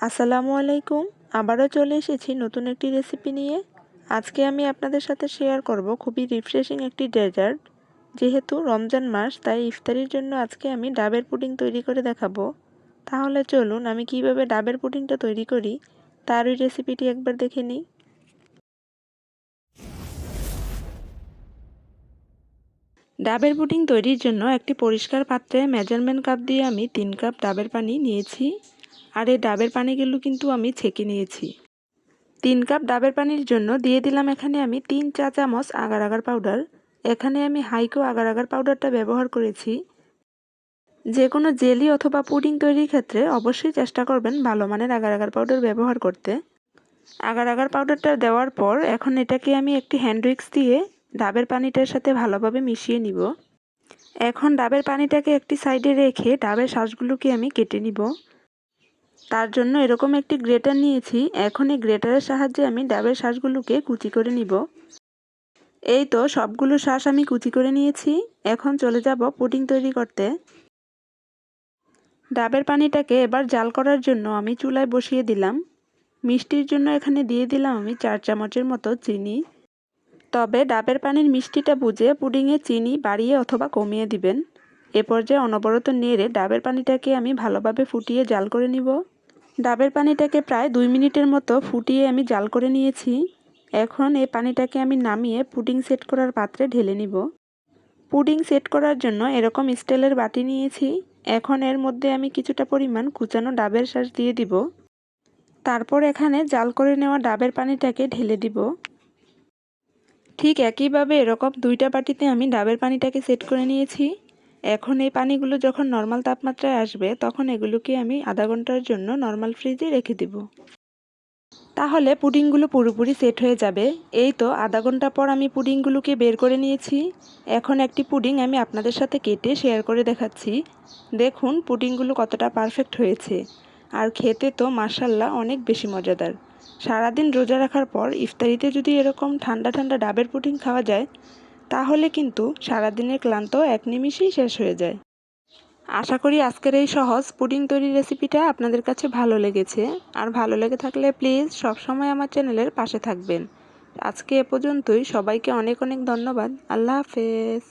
আসসালামু আলাইকুম। আবারও চলে এসেছি নতুন একটি রেসিপি নিয়ে। আজকে আমি আপনাদের সাথে শেয়ার করব খুবই রিফ্রেশিং একটি ডেজার্ট। যেহেতু রমজান মাস, তাই ইফতারির জন্য আজকে আমি ডাবের পুডিং তৈরি করে দেখাবো। তাহলে চলুন আমি কিভাবে ডাবের পুডিংটা তৈরি করি তার ওই রেসিপিটি একবার দেখে নিই। ডাবের পুডিং তৈরির জন্য একটি পরিষ্কার পাত্রে মেজারমেন্ট কাপ দিয়ে আমি 3 কাপ ডাবের পানি নিয়েছি। আর এই ডাবের পানিগুলো কিন্তু আমি ছেঁকে নিয়েছি। 3 কাপ ডাবের পানির জন্য দিয়ে দিলাম এখানে আমি 3 চা চামচ আগার আগার পাউডার। এখানে আমি হাইকো আগার আগার পাউডারটা ব্যবহার করেছি। যে কোনো জেলি অথবা পুডিং তৈরির ক্ষেত্রে অবশ্যই চেষ্টা করবেন ভালো মানের আগার আগার পাউডার ব্যবহার করতে। আগার আগার পাউডারটা দেওয়ার পর এখন এটাকে আমি একটি হ্যান্ড উইক্স দিয়ে ডাবের পানিটার সাথে ভালোভাবে মিশিয়ে নিব। এখন ডাবের পানিটাকে একটি সাইডে রেখে ডাবের শাঁসগুলোকে আমি কেটে নিব। তার জন্য এরকম একটি গ্রেটার নিয়েছি। এখন এই গ্রেটারের সাহায্যে আমি ডাবের শাঁসগুলোকে কুচি করে নিব। এই তো সবগুলো শাঁস আমি কুচি করে নিয়েছি। এখন চলে যাব পুডিং তৈরি করতে। ডাবের পানিটাকে এবার জাল করার জন্য আমি চুলায় বসিয়ে দিলাম। মিষ্টির জন্য এখানে দিয়ে দিলাম আমি 4 চামচের মতো চিনি। তবে ডাবের পানির মিষ্টিটা বুঝে পুডিংয়ে চিনি বাড়িয়ে অথবা কমিয়ে দিবেন। এ পর্যায়ে অনবরত নেড়ে ডাবের পানিটাকে আমি ভালোভাবে ফুটিয়ে জাল করে নিব। ডাবের পানিটাকে প্রায় 2 মিনিটের মতো ফুটিয়ে আমি জাল করে নিয়েছি। এখন এই পানিটাকে আমি নামিয়ে পুডিং সেট করার পাত্রে ঢেলে নিব। পুডিং সেট করার জন্য এরকম স্টিলের বাটি নিয়েছি। এখন এর মধ্যে আমি কিছুটা পরিমাণ কুচানো ডাবের শাঁস দিয়ে দিব। তারপর এখানে জাল করে নেওয়া ডাবের পানিটাকে ঢেলে দিব। ঠিক একইভাবে এরকম 2টা বাটিতে আমি ডাবের পানিটাকে সেট করে নিয়েছি। এখন এই পানিগুলো যখন নর্মাল তাপমাত্রায় আসবে তখন এগুলোকে আমি আধা ঘন্টার জন্য নর্মাল ফ্রিজে রেখে দিব। তাহলে পুডিংগুলো পুরোপুরি সেট হয়ে যাবে। এই তো আধা ঘন্টা পর আমি পুডিংগুলোকে বের করে নিয়েছি। এখন একটি পুডিং আমি আপনাদের সাথে কেটে শেয়ার করে দেখাচ্ছি। দেখুন পুডিংগুলো কতটা পারফেক্ট হয়েছে। আর খেতে তো মাশাআল্লাহ অনেক বেশি মজাদার। সারাদিন রোজা রাখার পর ইফতারিতে যদি এরকম ঠান্ডা ঠান্ডা ডাবের পুডিং খাওয়া যায় তাহলে কিন্তু সারাদিনের ক্লান্ত এক নিমিষেই শেষ হয়ে যায়। আশা করি আজকের এই সহজ পুডিং তৈরির রেসিপিটা আপনাদের কাছে ভালো লেগেছে। আর ভালো লেগে থাকলে প্লিজ সবসময় আমার চ্যানেলের পাশে থাকবেন। আজকে এ পর্যন্তই। সবাইকে অনেক অনেক ধন্যবাদ। আল্লাহ হাফেজ।